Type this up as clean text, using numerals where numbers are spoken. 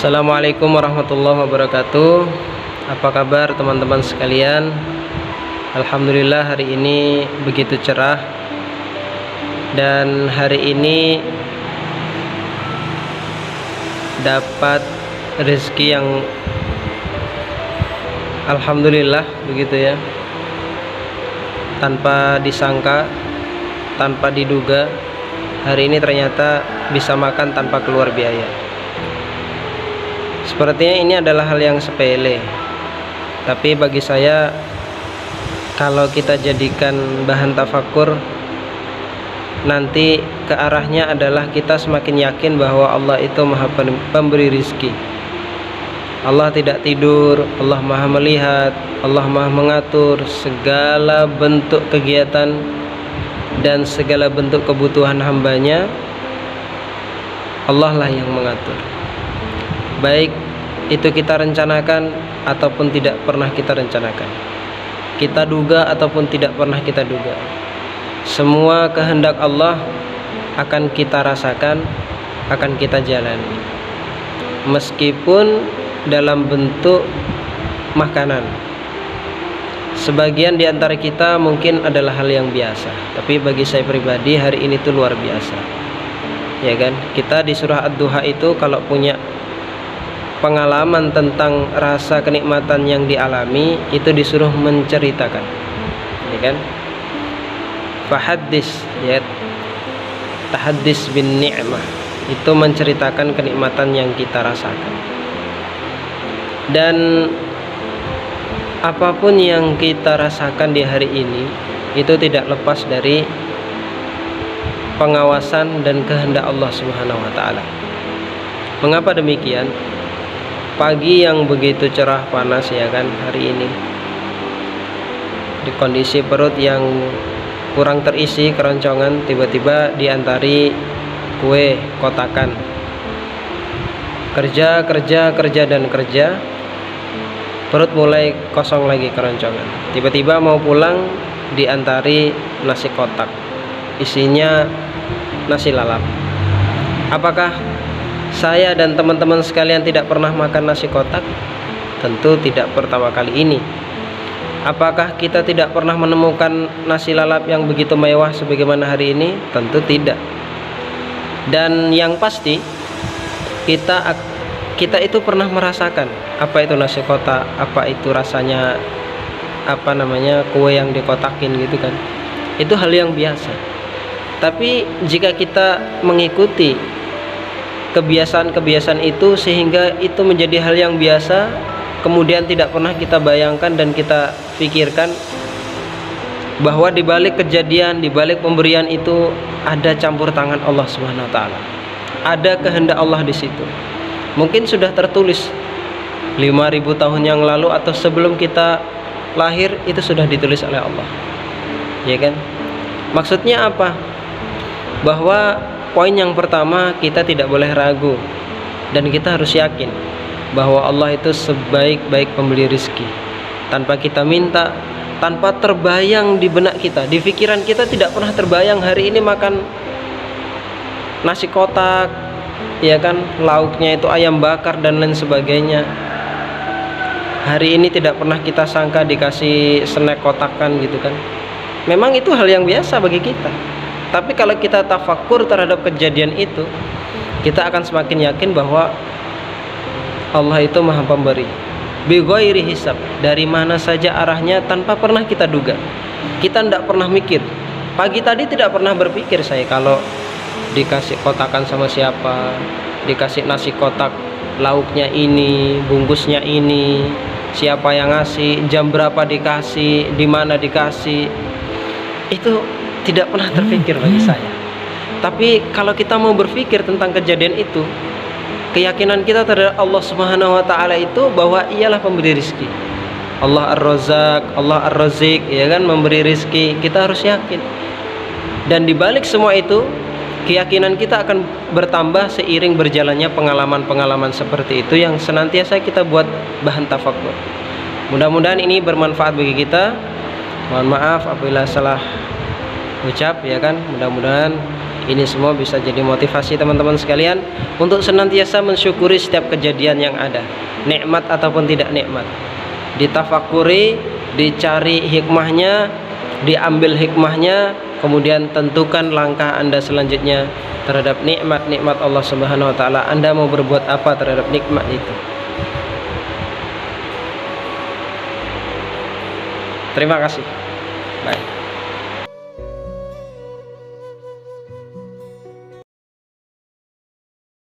Assalamualaikum warahmatullahi wabarakatuh. Apa kabar teman-teman sekalian? Alhamdulillah hari ini begitu cerah. Dan hari ini dapat rezeki yang alhamdulillah begitu ya. Tanpa disangka, tanpa diduga, hari ini ternyata bisa makan tanpa keluar biaya. Sepertinya ini adalah hal yang sepele, tapi bagi saya, kalau kita jadikan bahan tafakur, nanti ke arahnya adalah kita semakin yakin bahwa Allah itu maha pemberi rizki. Allah tidak tidur, Allah maha melihat, Allah maha mengatur segala bentuk kegiatan dan segala bentuk kebutuhan hambanya. Allah lah yang mengatur, baik itu kita rencanakan ataupun tidak pernah kita rencanakan, kita duga ataupun tidak pernah kita duga. Semua kehendak Allah akan kita rasakan, akan kita jalani, meskipun dalam bentuk makanan. Sebagian di antara kita mungkin adalah hal yang biasa, tapi bagi saya pribadi hari ini tuh luar biasa, ya kan? Kita di surah Ad-Duha itu kalau punya pengalaman tentang rasa kenikmatan yang dialami, itu disuruh menceritakan, ya kan? Fahaddis, ya, tahaddis bin ni'mah, itu menceritakan kenikmatan yang kita rasakan. Dan apapun yang kita rasakan di hari ini itu tidak lepas dari pengawasan dan kehendak Allah Subhanahu wa taala. Mengapa demikian? Pagi yang begitu cerah panas, ya kan, hari ini di kondisi perut yang kurang terisi keroncongan, tiba-tiba diantari kue kotakan. Kerja dan kerja, perut mulai kosong lagi keroncongan. Tiba-tiba mau pulang diantari nasi kotak, isinya nasi lalap. Apakah saya dan teman-teman sekalian tidak pernah makan nasi kotak? Tentu tidak pertama kali ini. Apakah kita tidak pernah menemukan nasi lalap yang begitu mewah sebagaimana hari ini? Tentu tidak. Dan yang pasti kita itu pernah merasakan apa itu nasi kotak, apa itu rasanya, kue yang dikotakin gitu kan. Itu hal yang biasa. Tapi jika kita mengikuti kebiasaan-kebiasaan itu sehingga itu menjadi hal yang biasa, kemudian tidak pernah kita bayangkan dan kita pikirkan bahwa di balik kejadian, di balik pemberian itu ada campur tangan Allah Subhanahu wa taala. Ada kehendak Allah di situ. Mungkin sudah tertulis 5.000 tahun yang lalu atau sebelum kita lahir, itu sudah ditulis oleh Allah. Ya kan? Maksudnya apa? Bahwa poin yang pertama, kita tidak boleh ragu dan kita harus yakin bahwa Allah itu sebaik-baik pemberi rizki. Tanpa kita minta, tanpa terbayang di benak kita, di pikiran kita tidak pernah terbayang hari ini makan nasi kotak, ya kan, lauknya itu ayam bakar dan lain sebagainya. Hari ini tidak pernah kita sangka dikasih snack kotakan gitu kan. Memang itu hal yang biasa bagi kita. Tapi kalau kita tafakur terhadap kejadian itu, kita akan semakin yakin bahwa Allah itu maha pemberi, bi ghairi hisab, dari mana saja arahnya tanpa pernah kita duga. Kita tidak pernah mikir. Pagi tadi tidak pernah berpikir saya kalau dikasih kotakan sama siapa, dikasih nasi kotak, lauknya ini, bungkusnya ini, siapa yang ngasih, jam berapa dikasih, di mana dikasih. Itu tidak pernah terpikir bagi saya. Tapi kalau kita mau berpikir tentang kejadian itu, keyakinan kita terhadap Allah Subhanahu wa taala itu bahwa ialah pemberi rizki. Allah Ar-Razzaq, Allah Ar-Razziq, ya kan, memberi rizki. Kita harus yakin. Dan dibalik semua itu, keyakinan kita akan bertambah seiring berjalannya pengalaman-pengalaman seperti itu yang senantiasa kita buat bahan tafakur. Mudah-mudahan ini bermanfaat bagi kita. Mohon maaf apabila salah ucap, ya kan. Mudah-mudahan Ini semua bisa jadi motivasi teman-teman sekalian untuk senantiasa mensyukuri setiap kejadian yang ada, nikmat ataupun tidak nikmat. Ditafakuri, dicari hikmahnya, diambil hikmahnya, kemudian tentukan langkah Anda selanjutnya terhadap nikmat-nikmat Allah Subhanahu wa taala. Anda mau berbuat apa terhadap nikmat itu? Terima kasih. Bye.